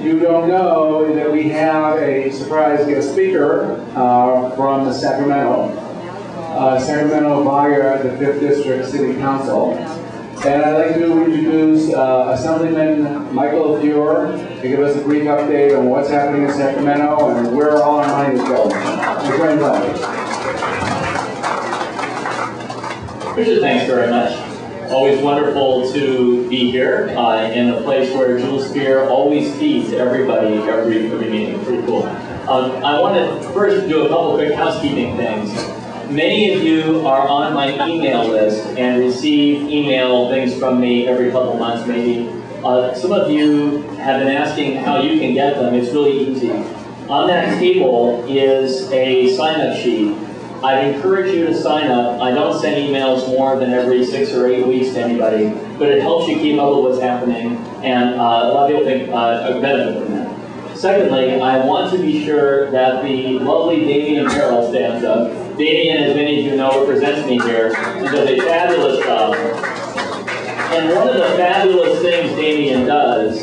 you don't know that we have a surprise guest speaker from Sacramento. Sacramento Feuer, the 5th District City Council. And I'd like to introduce Assemblyman Feuer to give us a brief update on what's happening in Sacramento and where all our money is going. Richard, thanks very much. Always wonderful to be here in a place where Jules Spear always feeds everybody every meeting. Pretty cool. I want to first do a couple quick housekeeping things. Many of you are on my email list and receive email things from me every couple months, maybe. Some of you have been asking how you can get them. It's really easy. On that table is a sign-up sheet. I'd encourage you to sign up. I don't send emails more than every 6 or 8 weeks to anybody, but it helps you keep up with what's happening, and a lot of people think a benefit from that. Secondly, I want to be sure that the lovely Damien Carroll stands up. Damien, as many of you know, represents me here and does a fabulous job. And one of the fabulous things Damien does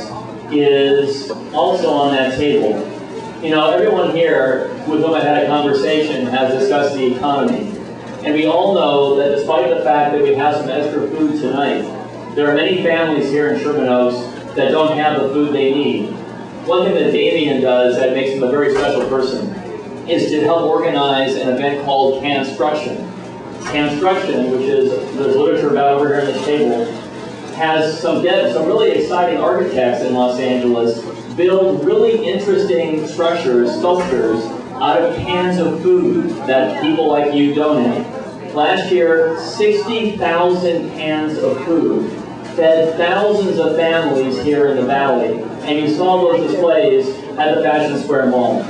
is also on that table. You know, everyone here with whom I've had a conversation has discussed the economy. And we all know that despite the fact that we have some extra food tonight, there are many families here in Sherman Oaks that don't have the food they need. One thing that Damien does that makes him a very special person is to help organize an event called Construction. Construction, which is there's literature about over here on this table, has some really exciting architects in Los Angeles build really interesting structures, sculptures, out of cans of food that people like you donate. Last year, 60,000 cans of food fed thousands of families here in the Valley, and you saw those displays at the Fashion Square Mall.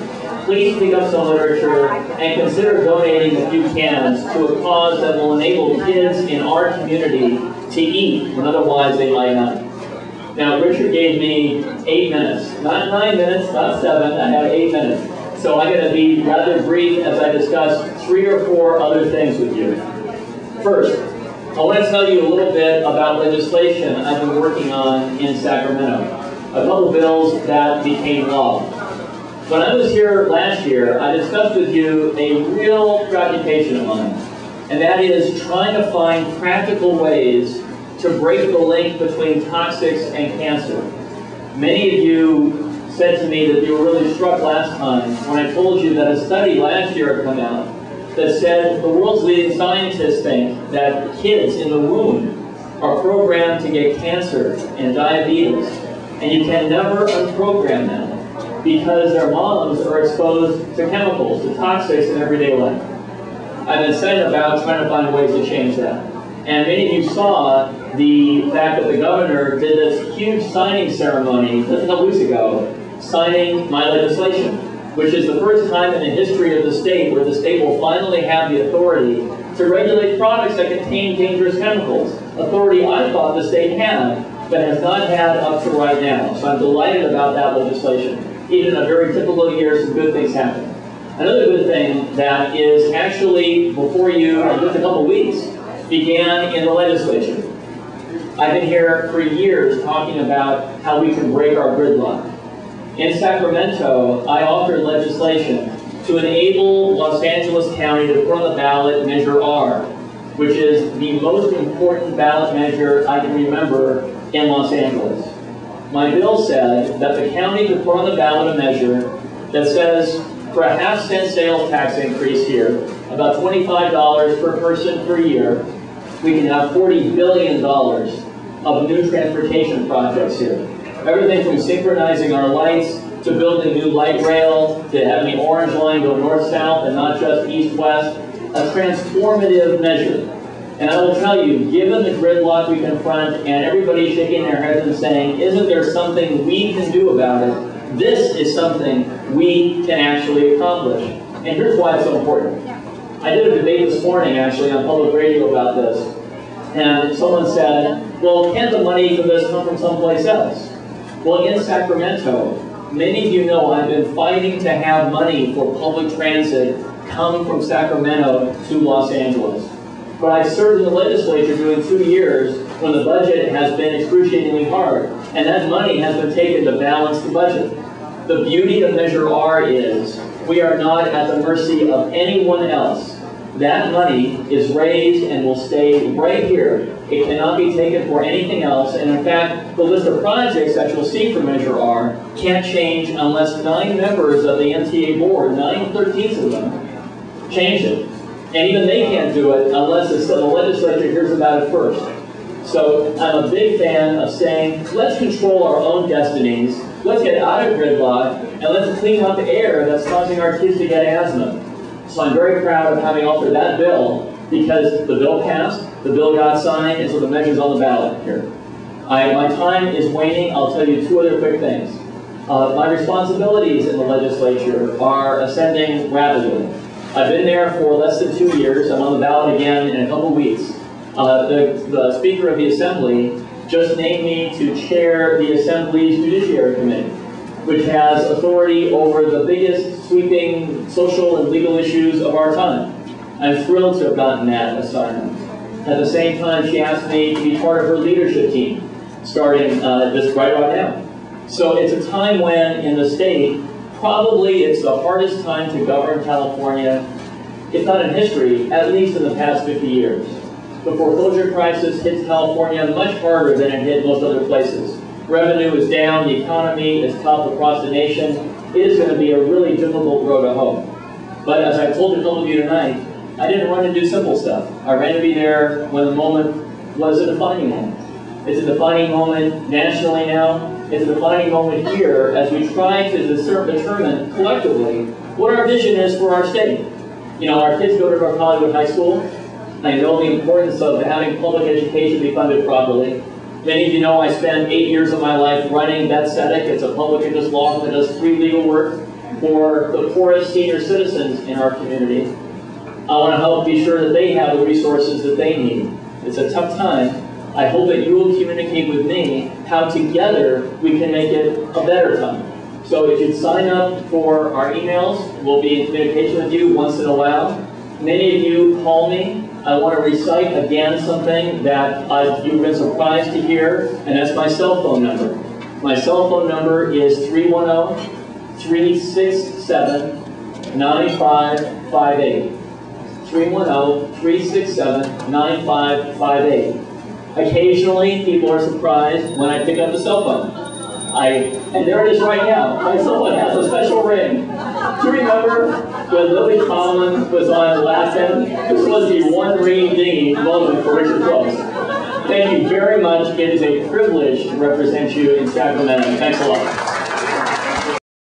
Please pick up some literature and consider donating a few cans to a cause that will enable kids in our community to eat when otherwise they might not. Now, Richard gave me 8 minutes, not 9 minutes, not 7, I have 8 minutes. So I'm going to be rather brief as I discuss 3 or 4 other things with you. First, I want to tell you a little bit about legislation I've been working on in Sacramento. A couple bills that became law. When I was here last year, I discussed with you a real preoccupation of mine, and that is trying to find practical ways to break the link between toxics and cancer. Many of you said to me that you were really struck last time when I told you that a study last year had come out that said the world's leading scientists think that kids in the womb are programmed to get cancer and diabetes, and you can never unprogram them because their moms are exposed to chemicals, to toxics in everyday life. I've been saying about trying to find ways to change that. And many of you saw the fact that the governor did this huge signing ceremony just a couple weeks ago, signing my legislation, which is the first time in the history of the state where the state will finally have the authority to regulate products that contain dangerous chemicals. Authority I thought the state had, but has not had up to right now. So I'm delighted about that legislation. Even in a very typical year, some good things happen. Another good thing that is actually before you in just a couple weeks began in the legislature. I've been here for years talking about how we can break our gridlock. In Sacramento, I offered legislation to enable Los Angeles County to put on the ballot Measure R, which is the most important ballot measure I can remember in Los Angeles. My bill said that the county could put on the ballot a measure that says for a half-cent sales tax increase here, about $25 per person per year, we can have $40 billion of new transportation projects here. Everything from synchronizing our lights to building new light rail, to having the orange line go north-south and not just east-west. A transformative measure. And I will tell you, given the gridlock we confront and everybody shaking their heads and saying, isn't there something we can do about it? This is something we can actually accomplish. And here's why it's so important. I did a debate this morning, actually, on public radio about this. And someone said, well, can't the money for this come from someplace else? Well, in Sacramento, many of you know I've been fighting to have money for public transit come from Sacramento to Los Angeles. But I've served in the legislature during 2 years when the budget has been excruciatingly hard. and that money has been taken to balance the budget. The beauty of Measure R is we are not at the mercy of anyone else. That money is raised and will stay right here. It cannot be taken for anything else, and in fact, the list of projects that you'll see for Measure R can't change unless 9 members of the NTA board, 9/13 of them, change it. And even they can't do it unless the legislature hears about it first. So I'm a big fan of saying, let's control our own destinies, let's get out of gridlock, and let's clean up air that's causing our kids to get asthma. So I'm very proud of having offered that bill because the bill passed, the bill got signed, and so the measure's on the ballot here. My time is waning. I'll tell you 2 other quick things. My responsibilities in the legislature are ascending rapidly. I've been there for less than 2 years. I'm on the ballot again in a couple weeks. The Speaker of the Assembly just named me to chair the Assembly's Judiciary Committee, which has authority over the biggest sweeping social and legal issues of our time. I'm thrilled to have gotten that assignment. At the same time, she asked me to be part of her leadership team, starting just right about now. So it's a time when, in the state, probably it's the hardest time to govern California, if not in history, at least in the past 50 years. The foreclosure crisis hits California much harder than it hit most other places. Revenue is down, the economy is tough across the nation. It is going to be a really difficult road to hoe. But as I told a couple of you tonight, I didn't run to do simple stuff. I ran to be there when the moment was a defining moment. It's a defining moment nationally now. It's a defining moment here as we try to determine collectively what our vision is for our state. You know, our kids go to North Hollywood High School. I know the importance of having public education be funded properly. Many of you know I spent 8 years of my life running BetSEDIC. It's a public interest law that does free legal work for the poorest senior citizens in our community. I want to help be sure that they have the resources that they need. It's a tough time. I hope that you will communicate with me how together we can make it a better time. So if you'd sign up for our emails, we'll be in communication with you once in a while. Many of you call me. I want to recite again something that you've been surprised to hear, and that's my cell phone number. My cell phone number is 310-367-9558. 310-367-9558. Occasionally, people are surprised when I pick up the cell phone. And there it is right now. My cell phone has a special ring. Do you remember when Lily Collins was on the last end? This was the one ring dinghy moment for Richard Close. Thank you very much. It is a privilege to represent you in Sacramento. Thanks a lot.